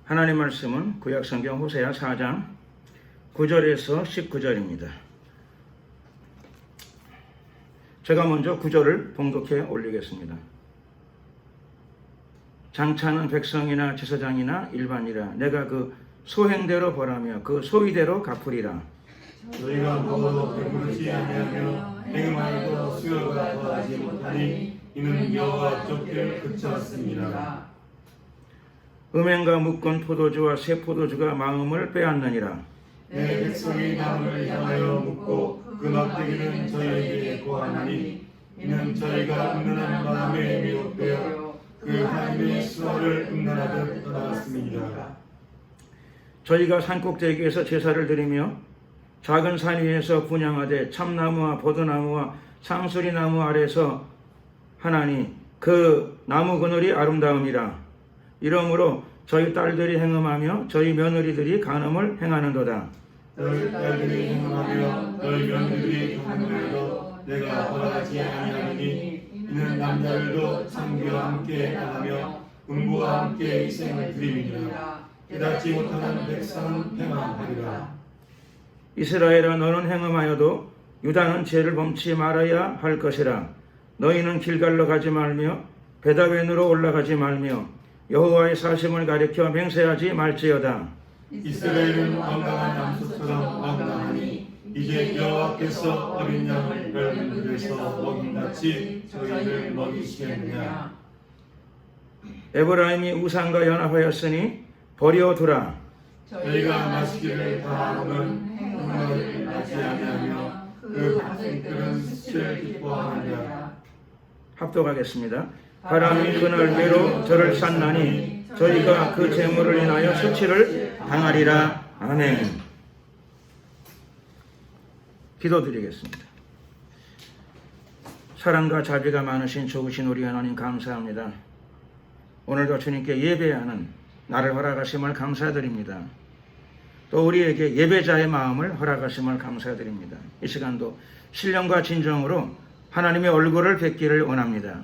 하나님 말씀은 구약성경 호세아 4장 9절에서 19절입니다. 제가 먼저 9절을 봉독해 올리겠습니다. 장차는 백성이나 제사장이나 일반이라 내가 그 소행대로 벌하며 그 소위대로 갚으리라. 저희가 먹어도 배부르지 아니하며 행음하여도 수요가 더하지 못하니 이는 여호와 쫓길 그쳤습니다. 음행과 묶은 포도주와 새 포도주가 마음을 빼앗느니라. 내 백성이 마음을 향하여 묻고 그 막대기는 저희에게 고하나니 이는 저희가 음란한 마음에 미혹되어 그 하나님의 수호를 음란하듯 떠나갔습니다. 저희가 산꼭대기에서 제사를 드리며 작은 산 위에서 분향하되 참나무와 포도나무와 상수리나무 아래서 하나니 그 나무 그늘이 아름다움이라. 이러므로 저희 딸들이 행음하며 저희 며느리들이 간음을 행하는도다. 너희 딸들이 행음하며 너희 며느리들이 간음하여도 내가 허락하지 아니하노니 이는 남자들도 창기와 함께 나가며 음부와 함께 희생을 드림이니라. 깨닫지 못하는 백성은 패망하리라. 이스라엘아 너는 행음하여도 유다는 죄를 범치 말아야 할 것이라. 너희는 길갈로 가지 말며 베다웬으로 올라가지 말며 여호와의 사심을 가리켜 맹세하지 말지어다. 이스라엘은 완강한 암소처럼 완강하니 이제 여호와께서 어린 양을 넓은 들에서 먹임같이 저희를 먹이시겠느냐. 에브라임이 우상과 연합하였으니 버려두라. 저희가 마시기를 다하고는 흥을 나지 아니하며 그 백성들은 수치를 기뻐하느냐. 합독하겠습니다. 바람이 그날 위로 저를 쌌나니 저희가 그 재물을 인하여 수치를 당하리라. 아멘. 기도드리겠습니다. 사랑과 자비가 많으신 좋으신 우리 하나님 감사합니다. 오늘도 주님께 예배하는 나를 허락하심을 감사드립니다. 또 우리에게 예배자의 마음을 허락하심을 감사드립니다. 이 시간도 신령과 진정으로 하나님의 얼굴을 뵙기를 원합니다.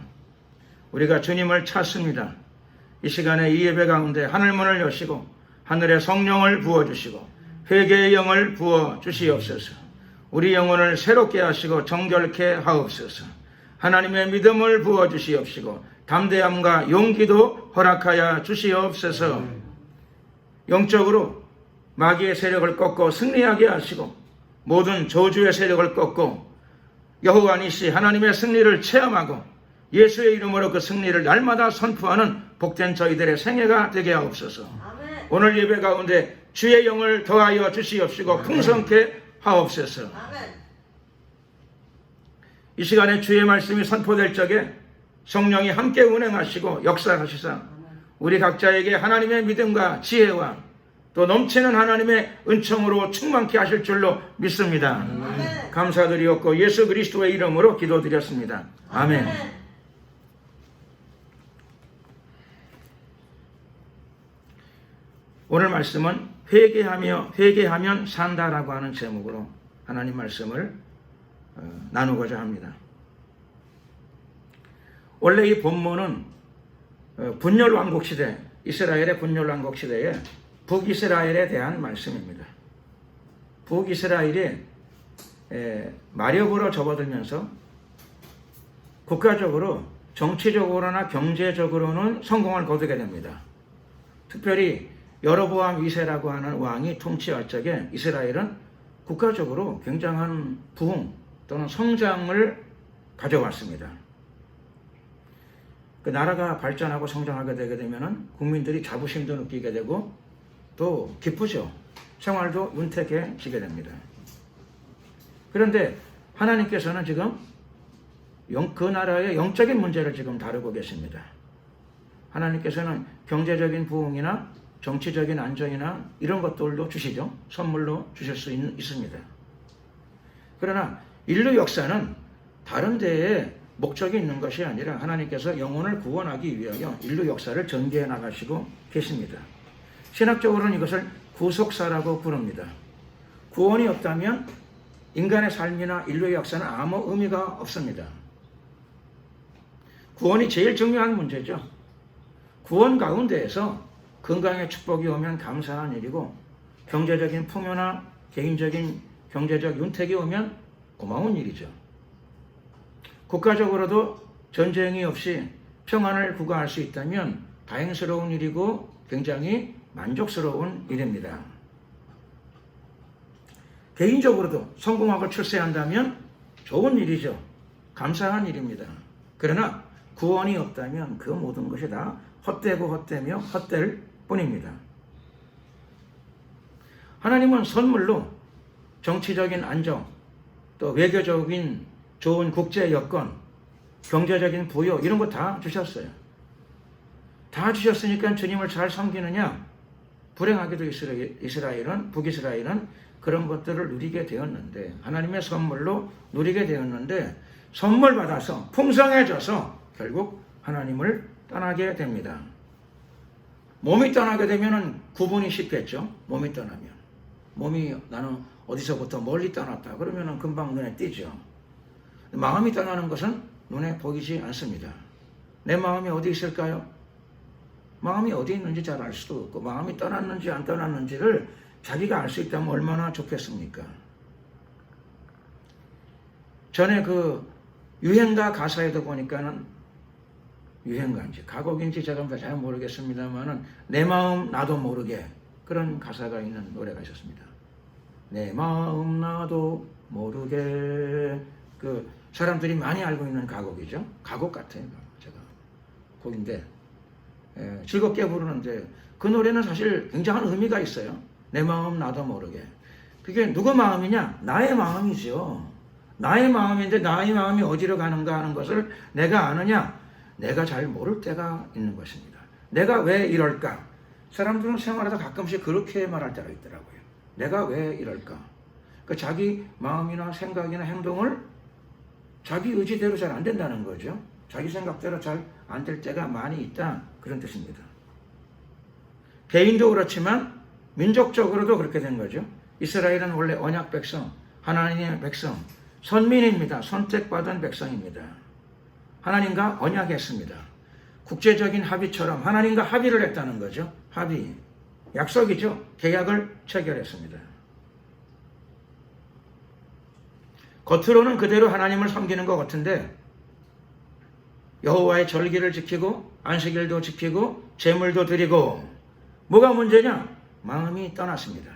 우리가 주님을 찾습니다. 이 시간에 이 예배 가운데 하늘문을 여시고 하늘의 성령을 부어주시고 회개의 영을 부어주시옵소서. 우리 영혼을 새롭게 하시고 정결케 하옵소서. 하나님의 믿음을 부어주시옵시고 담대함과 용기도 허락하여 주시옵소서. 영적으로 마귀의 세력을 꺾고 승리하게 하시고 모든 저주의 세력을 꺾고 여호와 니시 하나님의 승리를 체험하고 예수의 이름으로 그 승리를 날마다 선포하는 복된 저희들의 생애가 되게 하옵소서. 아멘. 오늘 예배 가운데 주의 영을 더하여 주시옵시고 풍성케 하옵소서. 아멘. 이 시간에 주의 말씀이 선포될 적에 성령이 함께 운행하시고 역사하시사 우리 각자에게 하나님의 믿음과 지혜와 또 넘치는 하나님의 은총으로 충만케 하실 줄로 믿습니다. 아멘. 감사드리옵고 예수 그리스도의 이름으로 기도드렸습니다. 아멘. 아멘. 오늘 말씀은 회개하면 산다라고 하는 제목으로 하나님 말씀을 나누고자 합니다. 원래 이 본문은 분열왕국 시대, 이스라엘의 분열왕국 시대에 북이스라엘에 대한 말씀입니다. 북이스라엘이 마력으로 접어들면서 국가적으로 정치적으로나 경제적으로는 성공을 거두게 됩니다. 특별히 여로보암 2세라고 하는 왕이 통치할 적에 이스라엘은 국가적으로 굉장한 부흥 또는 성장을 가져왔습니다. 그 나라가 발전하고 성장하게 되게 되면 국민들이 자부심도 느끼게 되고 또 기쁘죠. 생활도 윤택해지게 됩니다. 그런데 하나님께서는 지금 그 나라의 영적인 문제를 지금 다루고 계십니다. 하나님께서는 경제적인 부흥이나 정치적인 안정이나 이런 것들도 주시죠. 선물로 주실 수 있습니다. 그러나 인류 역사는 다른 데에 목적이 있는 것이 아니라 하나님께서 영혼을 구원하기 위하여 인류 역사를 전개해 나가시고 계십니다. 신학적으로는 이것을 구속사라고 부릅니다. 구원이 없다면 인간의 삶이나 인류의 역사는 아무 의미가 없습니다. 구원이 제일 중요한 문제죠. 구원 가운데에서 건강의 축복이 오면 감사한 일이고 경제적인 풍요나 개인적인 경제적 윤택이 오면 고마운 일이죠. 국가적으로도 전쟁이 없이 평안을 구가할 수 있다면 다행스러운 일이고 굉장히 만족스러운 일입니다. 개인적으로도 성공하고 출세한다면 좋은 일이죠. 감사한 일입니다. 그러나 구원이 없다면 그 모든 것이 다 헛되고 헛되며 헛될 뿐입니다. 하나님은 선물로 정치적인 안정, 또 외교적인 좋은 국제 여건, 경제적인 부여 이런 거 다 주셨어요. 다 주셨으니까 주님을 잘 섬기느냐? 불행하게도 북이스라엘은 그런 것들을 누리게 되었는데 하나님의 선물로 누리게 되었는데 선물 받아서 풍성해져서 결국 하나님을 떠나게 됩니다. 몸이 떠나게 되면 구분이 쉽겠죠. 몸이 떠나면. 몸이 나는 어디서부터 멀리 떠났다. 그러면 금방 눈에 띄죠. 마음이 떠나는 것은 눈에 보이지 않습니다. 내 마음이 어디 있을까요? 마음이 어디 있는지 잘 알 수도 없고 마음이 떠났는지 안 떠났는지를 자기가 알 수 있다면 얼마나 좋겠습니까? 전에 그 유행가 가사에도 보니까는 유행가인지 가곡인지 제가 잘 모르겠습니다만은 내 마음 나도 모르게 그런 가사가 있는 노래가 있었습니다. 내 마음 나도 모르게 그 사람들이 많이 알고 있는 가곡이죠. 가곡 같아요. 제가 곡인데 즐겁게 부르는데 그 노래는 사실 굉장한 의미가 있어요. 내 마음 나도 모르게. 그게 누구 마음이냐? 나의 마음이죠. 나의 마음인데 나의 마음이 어디로 가는가 하는 것을 내가 아느냐? 내가 잘 모를 때가 있는 것입니다. 내가 왜 이럴까? 사람들은 생활하다 가끔씩 그렇게 말할 때가 있더라고요. 내가 왜 이럴까? 그 자기 마음이나 생각이나 행동을 자기 의지대로 잘 안 된다는 거죠. 자기 생각대로 잘 안 될 때가 많이 있다. 그런 뜻입니다. 개인도 그렇지만 민족적으로도 그렇게 된 거죠. 이스라엘은 원래 언약 백성, 하나님의 백성, 선민입니다. 선택받은 백성입니다. 하나님과 언약했습니다. 국제적인 합의처럼 하나님과 합의를 했다는 거죠. 합의. 약속이죠. 계약을 체결했습니다. 겉으로는 그대로 하나님을 섬기는 것 같은데 여호와의 절기를 지키고 안식일도 지키고 제물도 드리고 뭐가 문제냐? 마음이 떠났습니다.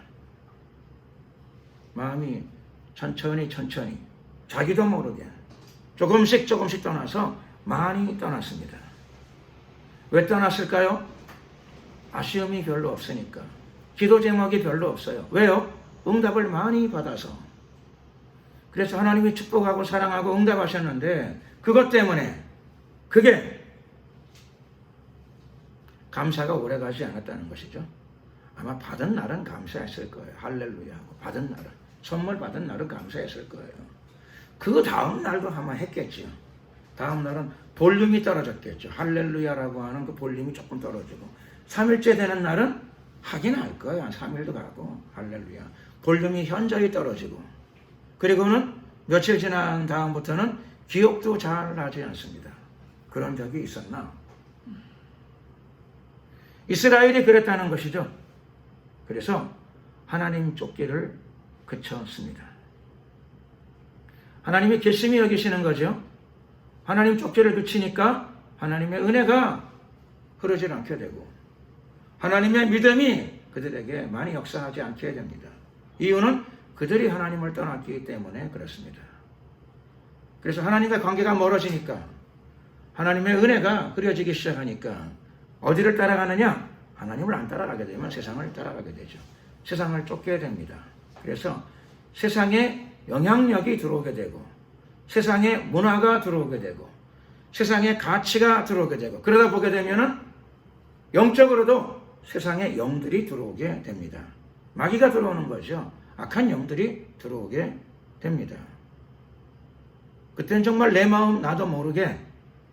마음이 천천히 자기도 모르게 조금씩 떠나서 많이 떠났습니다. 왜 떠났을까요? 아쉬움이 별로 없으니까. 기도 제목이 별로 없어요. 왜요? 응답을 많이 받아서. 그래서 하나님이 축복하고 사랑하고 응답하셨는데 그것 때문에 그게 감사가 오래가지 않았다는 것이죠. 아마 받은 날은 감사했을 거예요. 할렐루야 하고 받은 날은. 선물 받은 날은 감사했을 거예요. 그 다음 날도 아마 했겠죠. 다음 날은 볼륨이 떨어졌겠죠. 할렐루야라고 하는 그 볼륨이 조금 떨어지고 3일째 되는 날은 하긴 할 거예요. 한 3일도 가고 할렐루야. 볼륨이 현저히 떨어지고 그리고는 며칠 지난 다음부터는 기억도 잘 나지 않습니다. 그런 적이 있었나? 이스라엘이 그랬다는 것이죠. 그래서 하나님 쫓기를 그쳤습니다. 하나님이 괘씸히 여기시는 거죠. 하나님 쫓기를 그치니까 하나님의 은혜가 흐르지 않게 되고 하나님의 믿음이 그들에게 많이 역사하지 않게 됩니다. 이유는 그들이 하나님을 떠났기 때문에 그렇습니다. 그래서 하나님과 관계가 멀어지니까 하나님의 은혜가 흐려지기 시작하니까 어디를 따라가느냐? 하나님을 안 따라가게 되면 세상을 따라가게 되죠. 세상을 쫓게 됩니다. 그래서 세상에 영향력이 들어오게 되고 세상에 문화가 들어오게 되고 세상에 가치가 들어오게 되고 그러다 보게 되면은 영적으로도 세상에 영들이 들어오게 됩니다. 마귀가 들어오는 거죠. 악한 영들이 들어오게 됩니다. 그때는 정말 내 마음 나도 모르게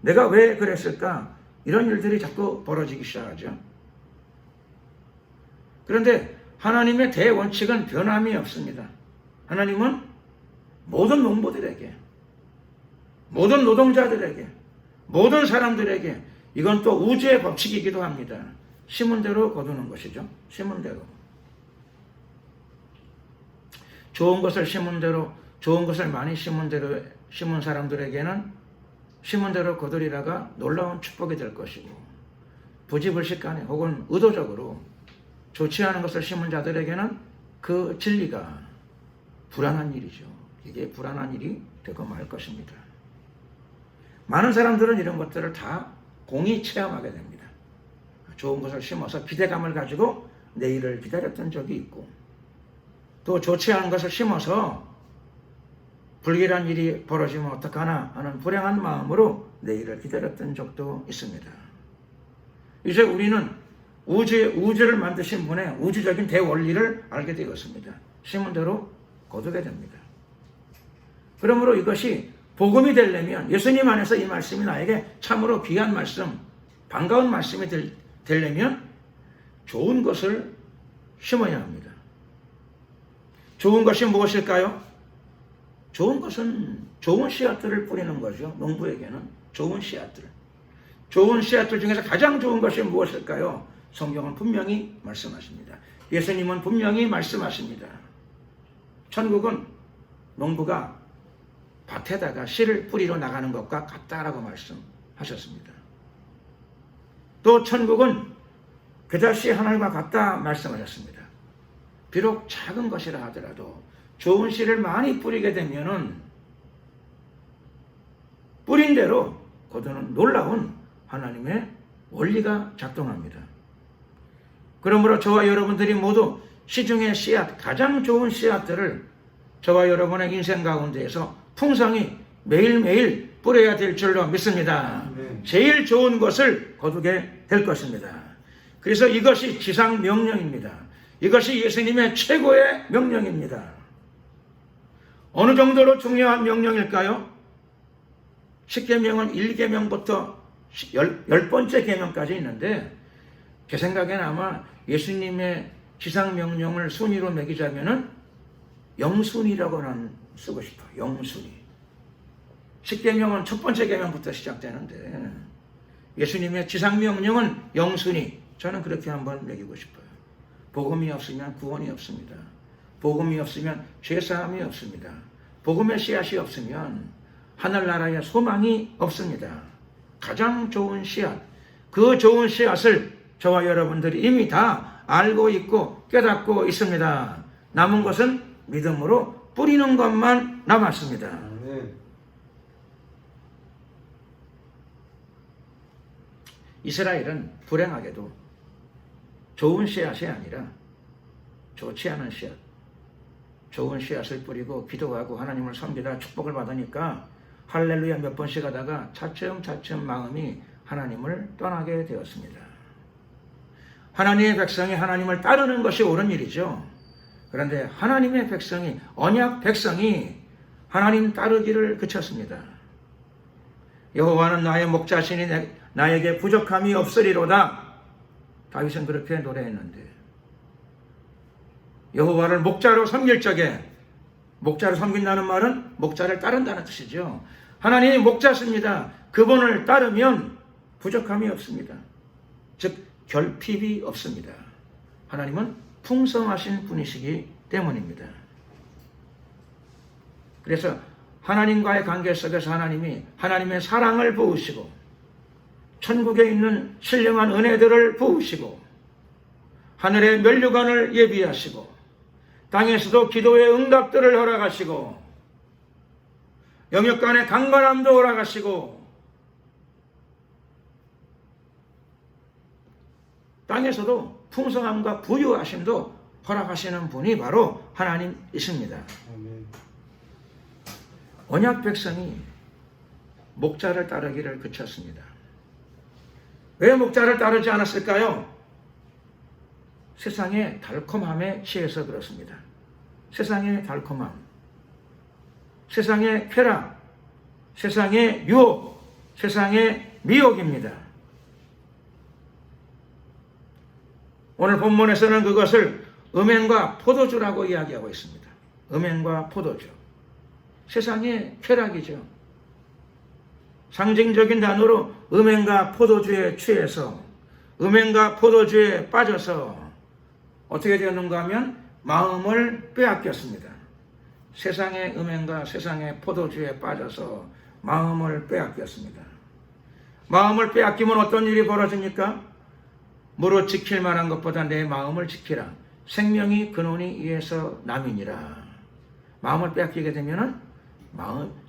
내가 왜 그랬을까? 이런 일들이 자꾸 벌어지기 시작하죠. 그런데 하나님의 대원칙은 변함이 없습니다. 하나님은 모든 농부들에게, 모든 노동자들에게, 모든 사람들에게 이건 또 우주의 법칙이기도 합니다. 심은 대로 거두는 것이죠. 심은 대로. 좋은 것을 심은 대로, 좋은 것을 많이 심은 대로, 심은 사람들에게는 심은 대로 거두리라가 놀라운 축복이 될 것이고, 부지불식간에 혹은 의도적으로 좋지 않은 것을 심은 자들에게는 그 진리가 불안한 일이죠. 이게 불안한 일이 되고 말 것입니다. 많은 사람들은 이런 것들을 다 공히 체험하게 됩니다. 좋은 것을 심어서 기대감을 가지고 내일을 기다렸던 적이 있고, 또 좋지 않은 것을 심어서 불길한 일이 벌어지면 어떡하나 하는 불행한 마음으로 내일을 기다렸던 적도 있습니다. 이제 우리는 우주를 만드신 분의 우주적인 대원리를 알게 되었습니다. 심은 대로 거두게 됩니다. 그러므로 이것이 복음이 되려면, 예수님 안에서 이 말씀이 나에게 참으로 귀한 말씀, 반가운 말씀이 되려면 좋은 것을 심어야 합니다. 좋은 것이 무엇일까요? 좋은 것은 좋은 씨앗들을 뿌리는 거죠. 농부에게는 좋은 씨앗들. 좋은 씨앗들 중에서 가장 좋은 것이 무엇일까요? 성경은 분명히 말씀하십니다. 예수님은 분명히 말씀하십니다. 천국은 농부가 밭에다가 씨를 뿌리러 나가는 것과 같다라고 말씀하셨습니다. 또 천국은 겨자씨 하나님과 같다 말씀하셨습니다. 비록 작은 것이라 하더라도 좋은 씨를 많이 뿌리게 되면은 뿌린 대로 거두는 놀라운 하나님의 원리가 작동합니다. 그러므로 저와 여러분들이 모두 시중의 씨앗, 가장 좋은 씨앗들을 저와 여러분의 인생 가운데에서 풍성히 매일매일 뿌려야 될 줄로 믿습니다. 제일 좋은 것을 거두게 될 것입니다. 그래서 이것이 지상 명령입니다. 이것이 예수님의 최고의 명령입니다. 어느 정도로 중요한 명령일까요? 10계명은 1계명부터 10번째 계명까지 있는데, 제 생각에는 아마 예수님의 지상 명령을 순위로 매기자면은 영순위라고는 쓰고 싶어요. 영순위. 10계명은 첫 번째 계명부터 시작되는데 예수님의 지상 명령은 영순위. 저는 그렇게 한번 매기고 싶어요. 복음이 없으면 구원이 없습니다. 복음이 없으면 죄사함이 없습니다. 복음의 씨앗이 없으면 하늘나라에 소망이 없습니다. 가장 좋은 씨앗, 그 좋은 씨앗을 저와 여러분들이 이미 다 알고 있고 깨닫고 있습니다. 남은 것은 믿음으로 뿌리는 것만 남았습니다. 이스라엘은 불행하게도 좋은 씨앗이 아니라 좋지 않은 씨앗, 좋은 씨앗을 뿌리고 기도하고 하나님을 섬기다 축복을 받으니까 할렐루야 몇 번씩 하다가 차츰차츰 마음이 하나님을 떠나게 되었습니다. 하나님의 백성이 하나님을 따르는 것이 옳은 일이죠. 그런데 하나님의 백성이, 언약 백성이 하나님 따르기를 그쳤습니다. 여호와는 나의 목자시니 나에게 부족함이 없으리로다. 다윗은 그렇게 노래했는데, 여호와를 목자로 섬길 적에, 목자로 섬긴다는 말은 목자를 따른다는 뜻이죠. 하나님이 목자십니다. 그분을 따르면 부족함이 없습니다. 즉 결핍이 없습니다. 하나님은 풍성하신 분이시기 때문입니다. 그래서 하나님과의 관계 속에서 하나님이 하나님의 사랑을 부으시고 천국에 있는 신령한 은혜들을 부으시고 하늘의 면류관을 예비하시고 땅에서도 기도의 응답들을 허락하시고 영역간의 강건함도 허락하시고 땅에서도 풍성함과 부유하심도 허락하시는 분이 바로 하나님이십니다. 언약 백성이 목자를 따르기를 그쳤습니다. 왜 목자를 따르지 않았을까요? 세상의 달콤함에 취해서 그렇습니다. 세상의 달콤함, 세상의 쾌락, 세상의 유혹, 세상의 미혹입니다. 오늘 본문에서는 그것을 음행과 포도주라고 이야기하고 있습니다. 음행과 포도주. 세상의 쾌락이죠. 상징적인 단어로 음행과 포도주에 취해서 음행과 포도주에 빠져서 어떻게 되었는가 하면 마음을 빼앗겼습니다. 세상의 음행과 세상의 포도주에 빠져서 마음을 빼앗겼습니다. 마음을 빼앗기면 어떤 일이 벌어집니까? 무릇 지킬 만한 것보다 내 마음을 지키라. 생명이 근원이 이에서 남이니라. 마음을 빼앗기게 되면은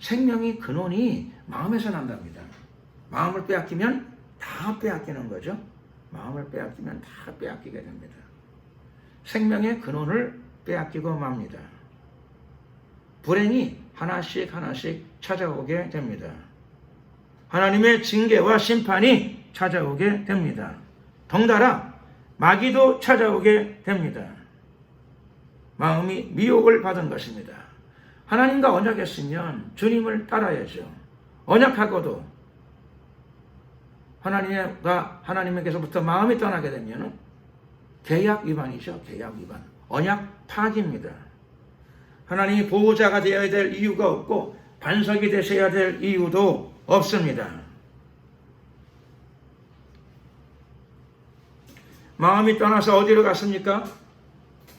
생명이 근원이 마음에서 난답니다. 마음을 빼앗기면 다 빼앗기는 거죠. 마음을 빼앗기면 다 빼앗기게 됩니다. 생명의 근원을 빼앗기고 맙니다. 불행이 하나씩 하나씩 찾아오게 됩니다. 하나님의 징계와 심판이 찾아오게 됩니다. 덩달아 마귀도 찾아오게 됩니다. 마음이 미혹을 받은 것입니다. 하나님과 언약했으면 주님을 따라야죠. 언약하고도 하나님에게서부터 마음이 떠나게 되면 계약 위반이죠. 계약 위반. 언약 파기입니다. 하나님이 보호자가 되어야 될 이유가 없고 반석이 되셔야 될 이유도 없습니다. 마음이 떠나서 어디로 갔습니까?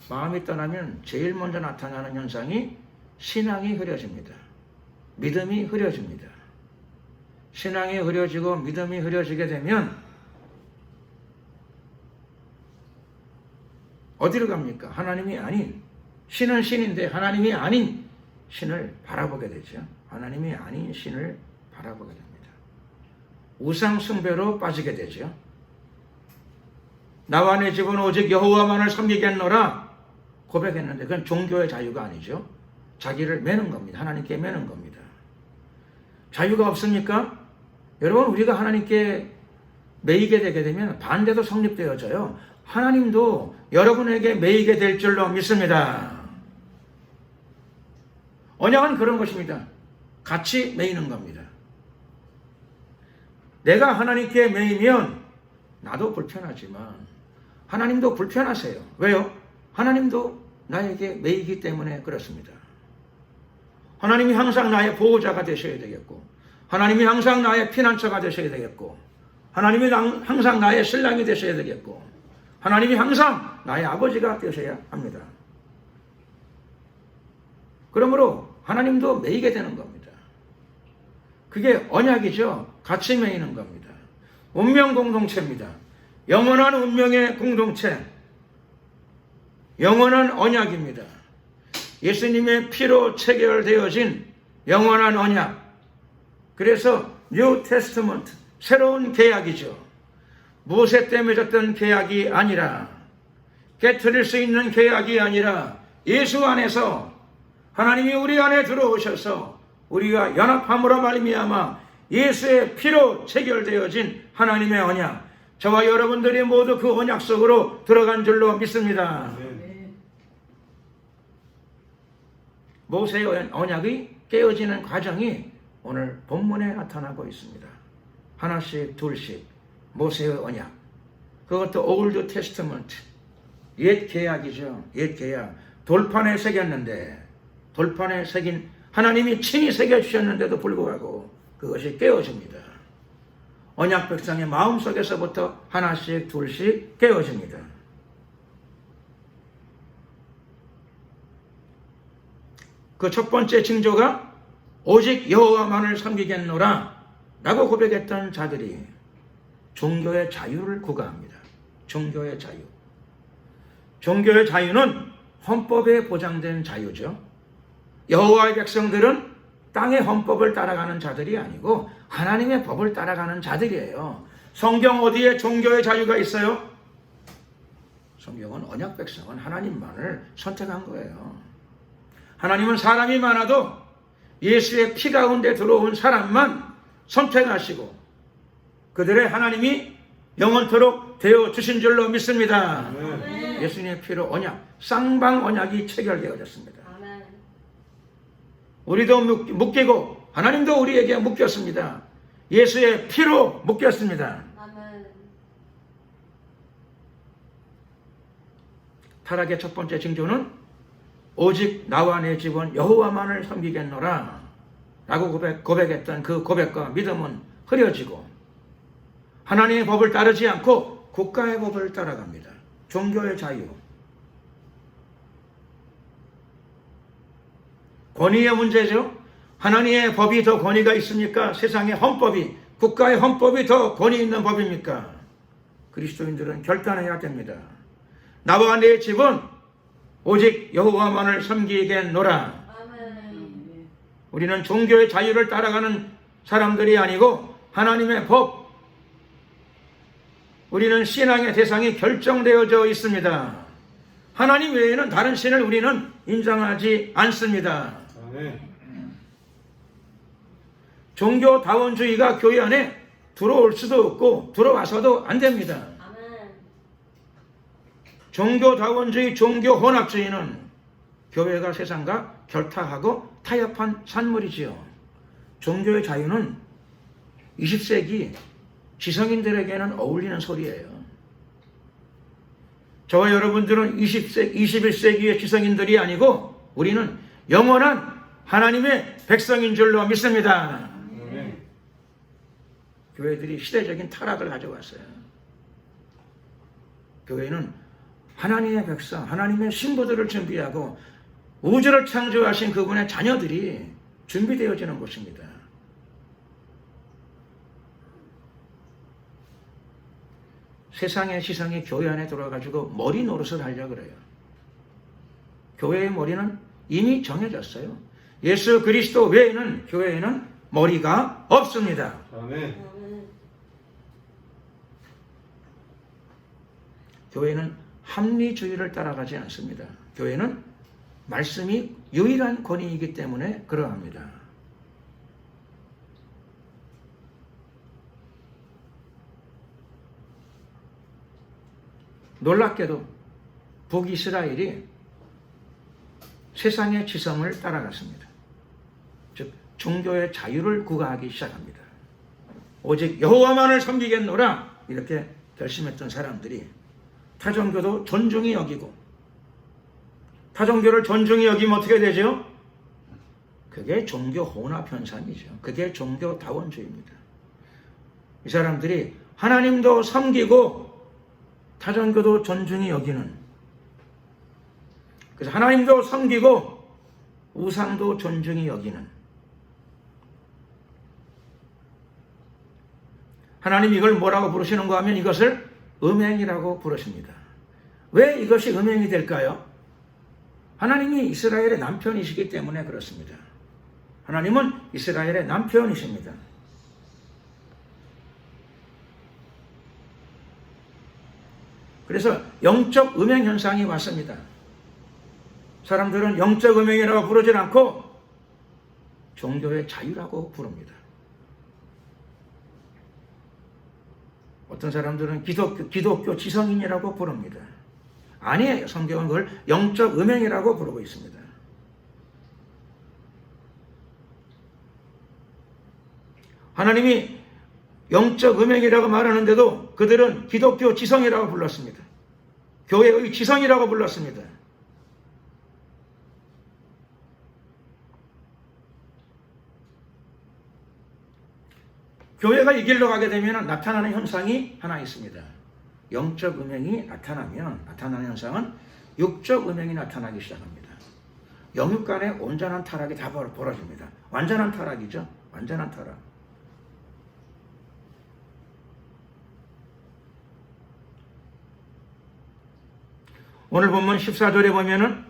마음이 떠나면 제일 먼저 나타나는 현상이 신앙이 흐려집니다. 믿음이 흐려집니다. 신앙이 흐려지고 믿음이 흐려지게 되면 어디로 갑니까? 하나님이 아닌, 신은 신인데 하나님이 아닌 신을 바라보게 되죠. 하나님이 아닌 신을 바라보게 됩니다. 우상 숭배로 빠지게 되죠. 나와 내 집은 오직 여호와만을 섬기겠노라 고백했는데 그건 종교의 자유가 아니죠. 자기를 매는 겁니다. 하나님께 매는 겁니다. 자유가 없습니까? 여러분, 우리가 하나님께 매이게 되게 되면 반대도 성립되어져요. 하나님도 여러분에게 매이게 될 줄로 믿습니다. 언약은 그런 것입니다. 같이 매이는 겁니다. 내가 하나님께 매이면 나도 불편하지만 하나님도 불편하세요. 왜요? 하나님도 나에게 매이기 때문에 그렇습니다. 하나님이 항상 나의 보호자가 되셔야 되겠고, 하나님이 항상 나의 피난처가 되셔야 되겠고, 하나님이 항상 나의 신랑이 되셔야 되겠고, 하나님이 항상 나의 아버지가 되셔야 합니다. 그러므로 하나님도 매이게 되는 겁니다. 그게 언약이죠. 같이 매이는 겁니다. 운명 공동체입니다. 영원한 운명의 공동체, 영원한 언약입니다. 예수님의 피로 체결되어진 영원한 언약. 그래서 뉴 테스트먼트, 새로운 계약이죠. 모세 때 맺었던 계약이 아니라, 깨트릴 수 있는 계약이 아니라 예수 안에서 하나님이 우리 안에 들어오셔서 우리가 연합함으로 말미암아 예수의 피로 체결되어진 하나님의 언약, 저와 여러분들이 모두 그 언약 속으로 들어간 줄로 믿습니다. 모세의 언약이 깨어지는 과정이 오늘 본문에 나타나고 있습니다. 하나씩 둘씩 모세의 언약, 그것도 올드 테스트먼트, 옛 계약이죠. 옛 계약. 돌판에 새겼는데, 돌판에 새긴 하나님이 친히 새겨주셨는데도 불구하고 그것이 깨어집니다. 언약 백성의 마음속에서부터 하나씩 둘씩 깨어집니다. 그 첫 번째 징조가 오직 여호와만을 섬기겠노라 라고 고백했던 자들이 종교의 자유를 구가합니다. 종교의 자유. 종교의 자유는 헌법에 보장된 자유죠. 여호와의 백성들은 땅의 헌법을 따라가는 자들이 아니고 하나님의 법을 따라가는 자들이에요. 성경 어디에 종교의 자유가 있어요? 성경은 언약 백성은 하나님만을 선택한 거예요. 하나님은 사람이 많아도 예수의 피 가운데 들어온 사람만 선택하시고 그들의 하나님이 영원토록 되어주신 줄로 믿습니다. 아멘. 예수님의 피로 언약, 쌍방 언약이 체결되어졌습니다. 아멘. 우리도 묶이고 하나님도 우리에게 묶였습니다. 예수의 피로 묶였습니다. 아멘. 타락의 첫 번째 징조는 오직 나와 내 집은 여호와만을 섬기겠노라 라고 고백했던 그 고백과 믿음은 흐려지고 하나님의 법을 따르지 않고 국가의 법을 따라갑니다. 종교의 자유. 권위의 문제죠. 하나님의 법이 더 권위가 있습니까? 세상의 헌법이, 국가의 헌법이 더 권위 있는 법입니까? 그리스도인들은 결단해야 됩니다. 나와 내 집은 오직 여호와만을 섬기겠노라. 우리는 종교의 자유를 따라가는 사람들이 아니고 하나님의 법, 우리는 신앙의 대상이 결정되어져 있습니다. 하나님 외에는 다른 신을 우리는 인정하지 않습니다. 종교다원주의가 교회 안에 들어올 수도 없고 들어와서도 안 됩니다. 종교다원주의, 종교혼합주의는 교회가 세상과 결탁하고 타협한 산물이지요. 종교의 자유는 20세기 지성인들에게는 어울리는 소리예요. 저와 여러분들은 21세기의 지성인들이 아니고 우리는 영원한 하나님의 백성인 줄로 믿습니다. 교회들이 시대적인 타락을 가져왔어요. 교회는 하나님의 백성, 하나님의 신부들을 준비하고 우주를 창조하신 그분의 자녀들이 준비되어지는 곳입니다. 세상의 시선이 교회 안에 들어와가지고 머리 노릇을 하려고 그래요. 교회의 머리는 이미 정해졌어요. 예수 그리스도 외에는 교회에는 머리가 없습니다. 아멘. 교회는 합리주의를 따라가지 않습니다. 교회는 말씀이 유일한 권위이기 때문에 그러합니다. 놀랍게도 북이스라엘이 세상의 지성을 따라갔습니다. 즉 종교의 자유를 구가하기 시작합니다. 오직 여호와만을 섬기겠노라 이렇게 결심했던 사람들이 타종교도 존중히 여기고, 타종교를 존중히 여기면 어떻게 되죠? 그게 종교 혼합 현상이죠. 그게 종교다원주의입니다. 이 사람들이 하나님도 섬기고 타종교도 존중히 여기는, 그래서 하나님도 섬기고 우상도 존중히 여기는, 하나님 이걸 뭐라고 부르시는가 하면 이것을 음행이라고 부르십니다. 왜 이것이 음행이 될까요? 하나님이 이스라엘의 남편이시기 때문에 그렇습니다. 하나님은 이스라엘의 남편이십니다. 그래서 영적 음행 현상이 왔습니다. 사람들은 영적 음행이라고 부르질 않고 종교의 자유라고 부릅니다. 어떤 사람들은 기독교 지성인이라고 부릅니다. 아니에요. 성경은 그걸 영적 음행이라고 부르고 있습니다. 하나님이 영적 음행이라고 말하는데도 그들은 기독교 지성이라고 불렀습니다. 교회의 지성이라고 불렀습니다. 교회가 이 길로 가게 되면 나타나는 현상이 하나 있습니다. 영적 음행이 나타나는 현상은 육적 음행이 나타나기 시작합니다. 영육 간의 온전한 타락이 다 벌어집니다. 완전한 타락이죠. 완전한 타락. 오늘 본문 14절에 보면은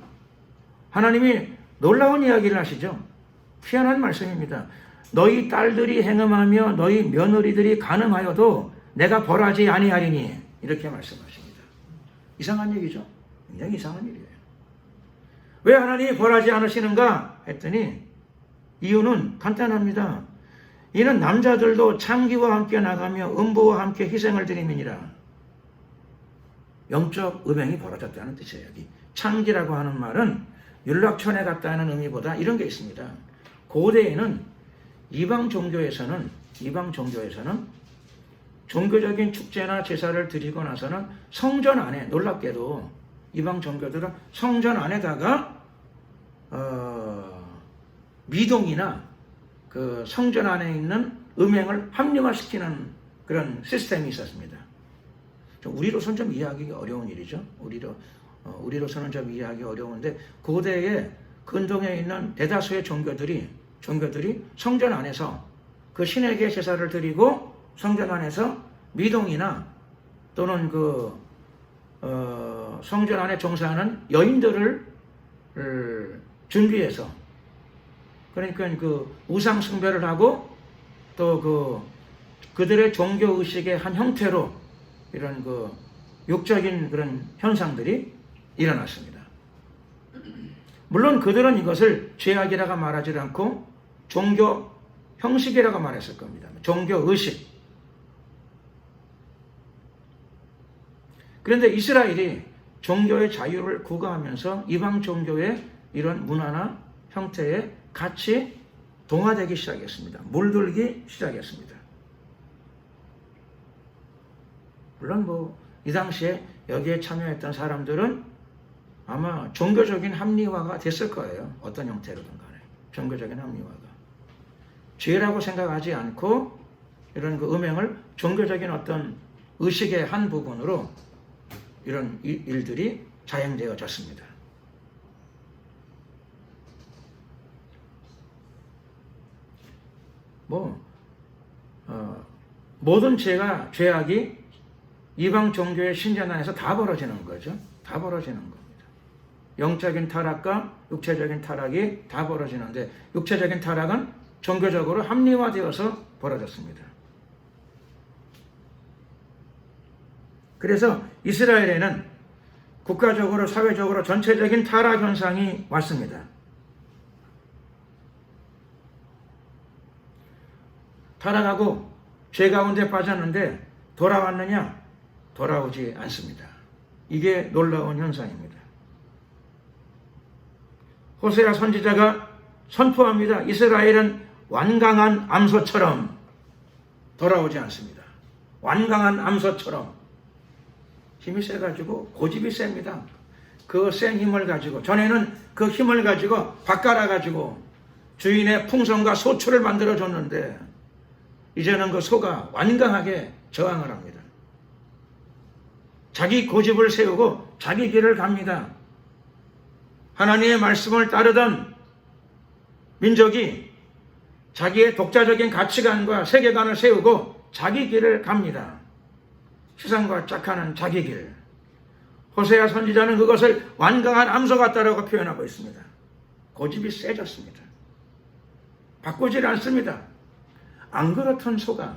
하나님이 놀라운 이야기를 하시죠. 희한한 말씀입니다. 너희 딸들이 행음하며 너희 며느리들이 간음하여도 내가 벌하지 아니하리니 이렇게 말씀하십니다. 이상한 얘기죠. 굉장히 이상한 일이에요. 왜 하나님이 벌하지 않으시는가 했더니 이유는 간단합니다. 이는 남자들도 창기와 함께 나가며 음부와 함께 희생을 드림이니라. 영적 음행이 벌어졌다는 뜻이에요. 여기 창기라고 하는 말은 윤락천에 갔다는 의미보다 이런 게 있습니다. 고대에는 이방 종교에서는 종교적인 축제나 제사를 드리고 나서는 성전 안에, 놀랍게도 이방 종교들은 성전 안에다가 미동이나 그 성전 안에 있는 음행을 합리화시키는 그런 시스템이 있었습니다. 우리로서는 좀 이해하기 어려운 일이죠. 우리로서는 좀 이해하기 어려운데 고대에 근동에 있는 대다수의 종교들이 성전 안에서 그 신에게 제사를 드리고 성전 안에서 미동이나 또는 성전 안에 종사하는 여인들을 준비해서 그러니까 그 우상 숭배를 하고 또 그들의 종교 의식의 한 형태로 이런 육적인 그런 현상들이 일어났습니다. 물론 그들은 이것을 죄악이라고 말하지 않고 종교 형식이라고 말했을 겁니다. 종교 의식. 그런데 이스라엘이 종교의 자유를 구가하면서 이방 종교의 이런 문화나 형태에 같이 동화되기 시작했습니다. 물들기 시작했습니다. 물론 이 당시에 여기에 참여했던 사람들은 아마 종교적인 합리화가 됐을 거예요. 어떤 형태로든 간에. 종교적인 합리화가. 죄라고 생각하지 않고 이런 음행을 종교적인 어떤 의식의 한 부분으로 이런 일들이 자행되어졌습니다. 모든 죄악이 이방 종교의 신전 안에서 다 벌어지는 거죠. 다 벌어지는 겁니다. 영적인 타락과 육체적인 타락이 다 벌어지는데 육체적인 타락은 종교적으로 합리화되어서 벌어졌습니다. 그래서 이스라엘에는 국가적으로 사회적으로 전체적인 타락 현상이 왔습니다. 타락하고 죄 가운데 빠졌는데 돌아왔느냐? 돌아오지 않습니다. 이게 놀라운 현상입니다. 호세아 선지자가 선포합니다. 이스라엘은 완강한 암소처럼 돌아오지 않습니다. 완강한 암소처럼 힘이 세가지고 고집이 셉니다. 그 센 힘을 가지고 전에는 그 힘을 가지고 바꿔라 가지고 주인의 풍선과 소출을 만들어줬는데 이제는 그 소가 완강하게 저항을 합니다. 자기 고집을 세우고 자기 길을 갑니다. 하나님의 말씀을 따르던 민족이 자기의 독자적인 가치관과 세계관을 세우고 자기 길을 갑니다. 세상과 짝하는 자기 길. 호세아 선지자는 그것을 완강한 암소 같다라고 표현하고 있습니다. 고집이 세졌습니다. 바꾸질 않습니다. 안 그렇던 소가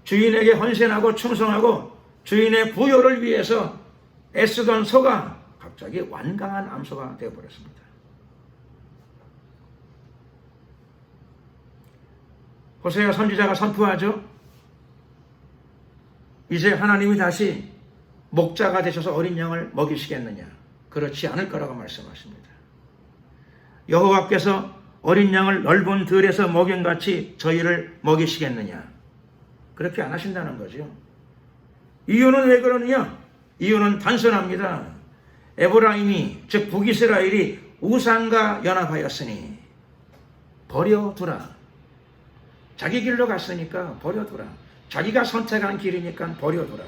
주인에게 헌신하고 충성하고 주인의 부요를 위해서 애쓰던 소가 갑자기 완강한 암소가 되어버렸습니다. 호세아 선지자가 선포하죠. 이제 하나님이 다시 목자가 되셔서 어린 양을 먹이시겠느냐? 그렇지 않을 거라고 말씀하십니다. 여호와께서 어린 양을 넓은 들에서 먹임같이 저희를 먹이시겠느냐? 그렇게 안 하신다는 거죠. 이유는 왜 그러느냐? 이유는 단순합니다. 에브라임이 즉 북이스라엘이 우상과 연합하였으니 버려두라. 자기 길로 갔으니까 버려두라. 자기가 선택한 길이니까 버려두라.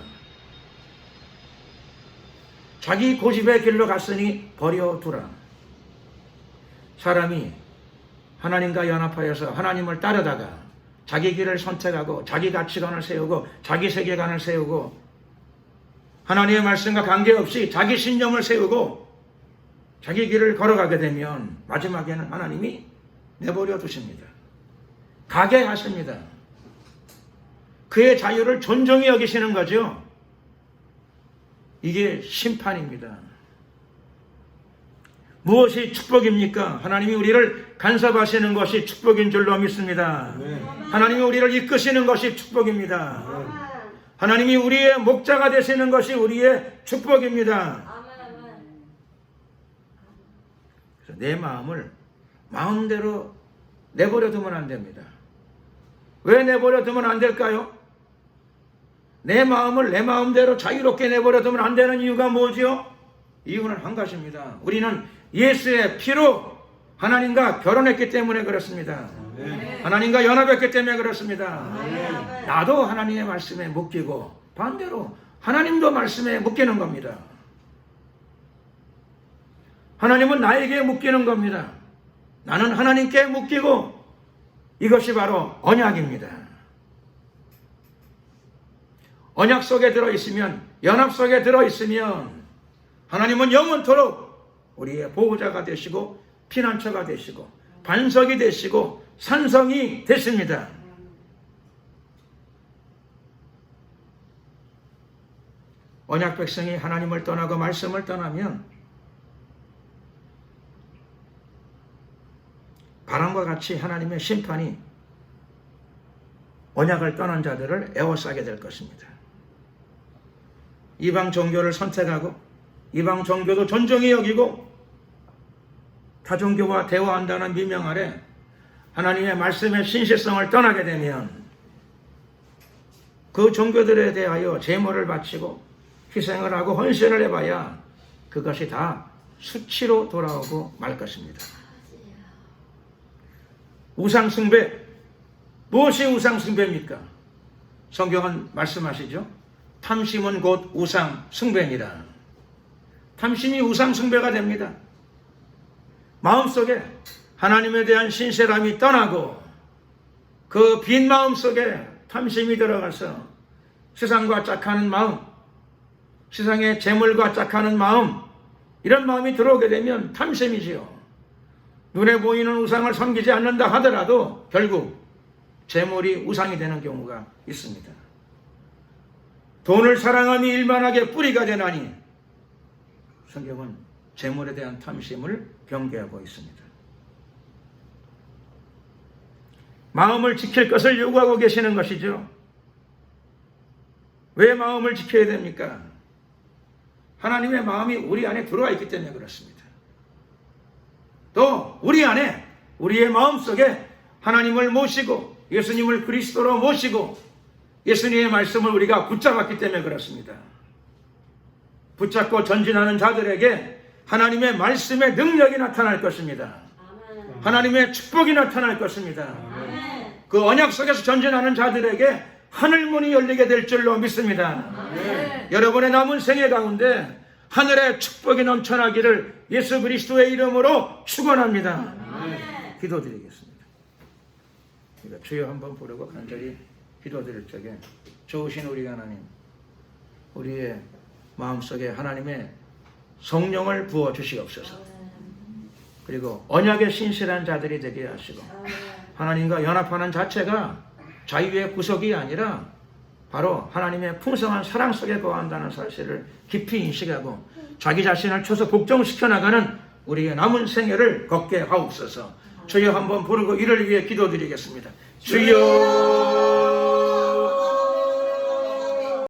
자기 고집의 길로 갔으니 버려두라. 사람이 하나님과 연합하여서 하나님을 따르다가 자기 길을 선택하고 자기 가치관을 세우고 자기 세계관을 세우고 하나님의 말씀과 관계없이 자기 신념을 세우고 자기 길을 걸어가게 되면 마지막에는 하나님이 내버려 두십니다. 가게 하십니다. 그의 자유를 존중히 여기시는 거죠. 이게 심판입니다. 무엇이 축복입니까? 하나님이 우리를 간섭하시는 것이 축복인 줄로 믿습니다. 하나님이 우리를 이끄시는 것이 축복입니다. 하나님이 우리의 목자가 되시는 것이 우리의 축복입니다. 그래서 내 마음을 마음대로 내버려 두면 안 됩니다. 왜 내버려 두면 안 될까요? 내 마음을 내 마음대로 자유롭게 내버려 두면 안 되는 이유가 뭐죠? 이유는 한 가지입니다. 우리는 예수의 피로 하나님과 결혼했기 때문에 그렇습니다. 하나님과 연합했기 때문에 그렇습니다. 나도 하나님의 말씀에 묶이고 반대로 하나님도 말씀에 묶이는 겁니다. 하나님은 나에게 묶이는 겁니다. 나는 하나님께 묶이고 이것이 바로 언약입니다. 언약 속에 들어있으면, 연합 속에 들어있으면 하나님은 영원토록 우리의 보호자가 되시고 피난처가 되시고 반석이 되시고 산성이 되십니다. 언약 백성이 하나님을 떠나고 말씀을 떠나면 바람과 같이 하나님의 심판이 언약을 떠난 자들을 에워싸게 될 것입니다. 이방 종교를 선택하고 이방 종교도 존중히 여기고 타종교와 대화한다는 미명 아래 하나님의 말씀의 신실성을 떠나게 되면 그 종교들에 대하여 제물을 바치고 희생을 하고 헌신을 해봐야 그것이 다 수치로 돌아오고 말 것입니다. 우상숭배, 무엇이 우상숭배입니까? 성경은 말씀하시죠. 탐심은 곧 우상숭배니라. 탐심이 우상숭배가 됩니다. 마음속에 하나님에 대한 신실함이 떠나고 그 빈 마음속에 탐심이 들어가서 세상과 짝하는 마음, 세상의 재물과 짝하는 마음, 이런 마음이 들어오게 되면 탐심이지요. 눈에 보이는 우상을 섬기지 않는다 하더라도 결국 재물이 우상이 되는 경우가 있습니다. 돈을 사랑함이 일만하게 뿌리가 되나니 성경은 재물에 대한 탐심을 경계하고 있습니다. 마음을 지킬 것을 요구하고 계시는 것이죠. 왜 마음을 지켜야 됩니까? 하나님의 마음이 우리 안에 들어와 있기 때문에 그렇습니다. 또 우리 안에, 우리의 마음속에 하나님을 모시고 예수님을 그리스도로 모시고 예수님의 말씀을 우리가 붙잡았기 때문에 그렇습니다. 붙잡고 전진하는 자들에게 하나님의 말씀의 능력이 나타날 것입니다. 하나님의 축복이 나타날 것입니다. 그 언약 속에서 전진하는 자들에게 하늘문이 열리게 될 줄로 믿습니다. 여러분의 남은 생애 가운데 하늘의 축복이 넘쳐나기를 예수 그리스도의 이름으로 축원합니다. 기도드리겠습니다. 그러니까 주여 한번 부르고 간절히 기도드릴 적에 좋으신 우리 하나님, 우리의 마음속에 하나님의 성령을 부어 주시옵소서. 그리고 언약에 신실한 자들이 되게 하시고 하나님과 연합하는 자체가 자유의 구속이 아니라 바로 하나님의 풍성한 사랑 속에 거한다는 사실을 깊이 인식하고 자기 자신을 초소 복종시켜 나가는 우리의 남은 생애를 걷게 하옵소서. 주여 한번 부르고 이를 위해 기도드리겠습니다. 주여